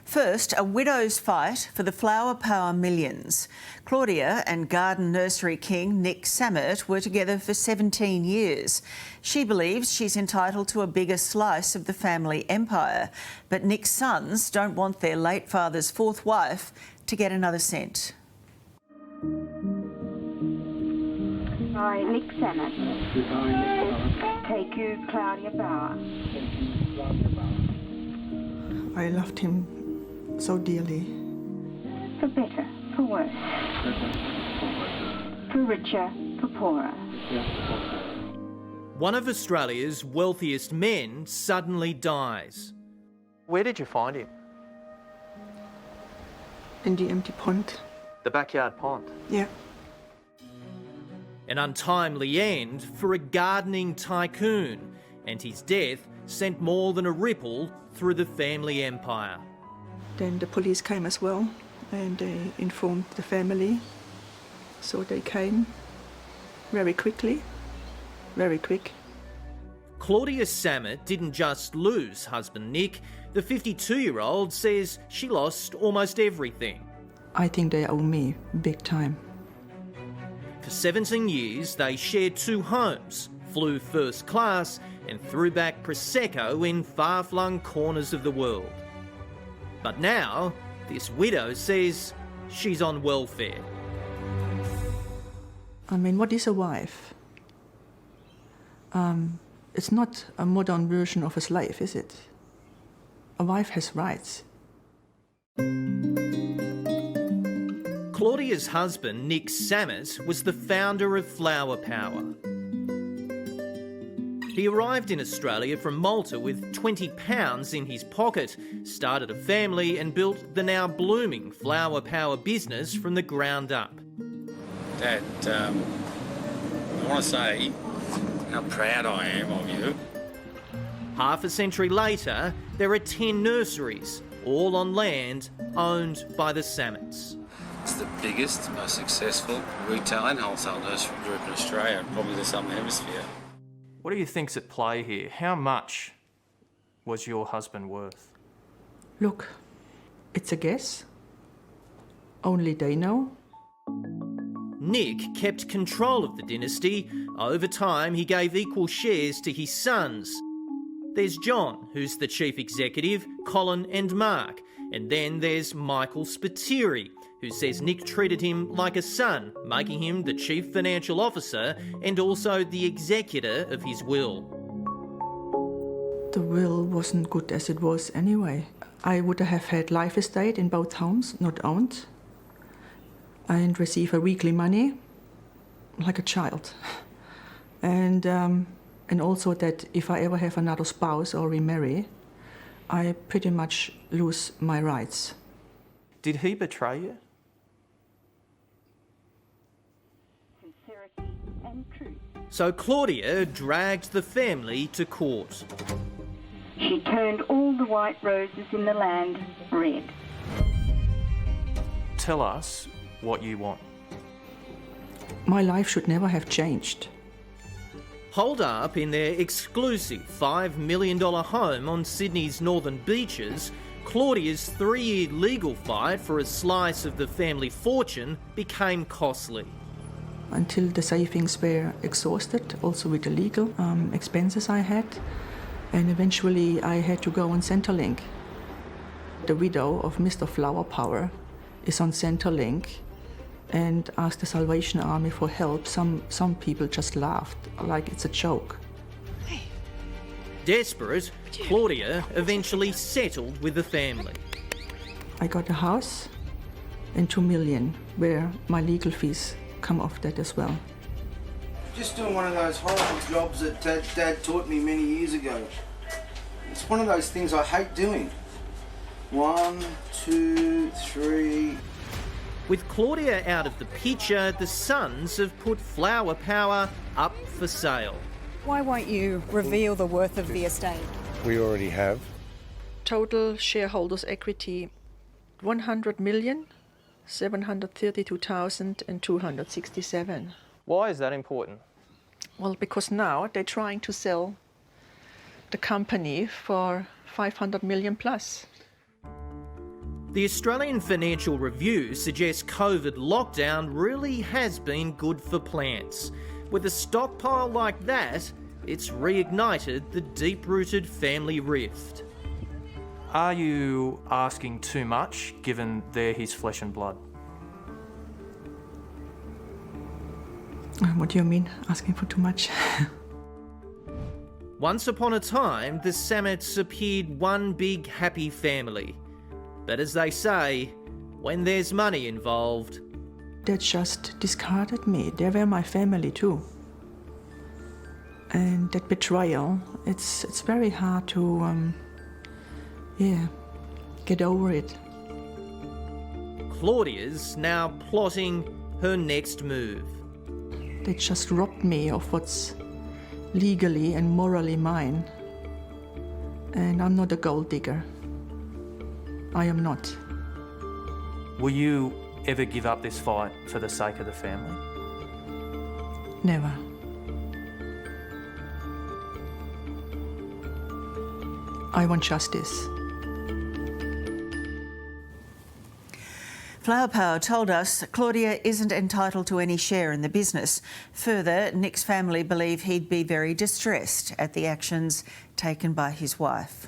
First, a widow's fight for the flower power millions. Claudia and garden nursery king Nick Sammett were together for 17 years. She believes she's entitled to a bigger slice of the family empire, but Nick's sons don't want their late father's fourth wife to get another cent. I, Nick Sammett, take you, Claudia Bauer. I loved him so dearly. For better, for worse. For richer, for poorer. One of Australia's wealthiest men suddenly dies. Where did you find him? In the empty pond. The backyard pond? Yeah. An untimely end for a gardening tycoon, and his death sent more than a ripple through the family empire. Then the police came as well, and they informed the family. So they came very quickly, very quick. Claudia Sammett didn't just lose husband Nick. The 52-year-old says she lost almost everything. I think they owe me big time. For 17 years, they shared two homes, flew first class and threw back Prosecco in far-flung corners of the world. But now, this widow says she's on welfare. I mean, what is a wife? It's not a modern version of a slave, is it? A wife has rights. Claudia's husband, Nick Sammett, was the founder of Flower Power. He arrived in Australia from Malta with £20 in his pocket, started a family and built the now blooming Flower Power business from the ground up. Dad, I want to say how proud I am of you. Half a century later, there are 10 nurseries, all on land owned by the Sammets. It's the biggest, most successful retail and wholesale nursery group in Australia, and probably the Southern Hemisphere. What do you think's at play here? How much was your husband worth? Look, it's a guess. Only they know. Nick kept control of the dynasty. Over time, he gave equal shares to his sons. There's John, who's the chief executive, Colin and Mark. And then there's Michael Spiteri, who says Nick treated him like a son, making him the chief financial officer and also the executor of his will. The will wasn't good as it was anyway. I would have had life estate in both homes, not owned, and receive a weekly money like a child. And also that if I ever have another spouse or remarry, I pretty much lose my rights. Did he betray you? Sincerity and truth. So Claudia dragged the family to court. She turned all the white roses in the land red. Tell us what you want. My life should never have changed. Holed up in their exclusive $5 million home on Sydney's northern beaches, Claudia's 3-year legal fight for a slice of the family fortune became costly. Until the savings were exhausted, also with the legal expenses I had, and eventually I had to go on Centrelink. The widow of Mr. Flower Power is on Centrelink and asked the Salvation Army for help. Some people just laughed, like it's a joke. Desperate, Claudia eventually settled with the family. I got a house and $2 million, where my legal fees come off that as well. Just doing one of those horrible jobs that Dad taught me many years ago. It's one of those things I hate doing. 1, 2, 3... With Claudia out of the picture, the sons have put Flower Power up for sale. Why won't you reveal the worth of the estate? We already have. Total shareholders' equity, 100,732,267. Why is that important? Well, because now they're trying to sell the company for 500 million plus. The Australian Financial Review suggests COVID lockdown really has been good for plants. With a stockpile like that, it's reignited the deep-rooted family rift. Are you asking too much, given they're his flesh and blood? What do you mean, asking for too much? Once upon a time, the Sammets appeared one big happy family. But as they say, when there's money involved... They just discarded me. They were my family too. And that betrayal, it's very hard to, get over it. Claudia's now plotting her next move. They just robbed me of what's legally and morally mine. And I'm not a gold digger. I am not. Will you ever give up this fight for the sake of the family? Never. I want justice. Flower Power told us Claudia isn't entitled to any share in the business. Further, Nick's family believe he'd be very distressed at the actions taken by his wife.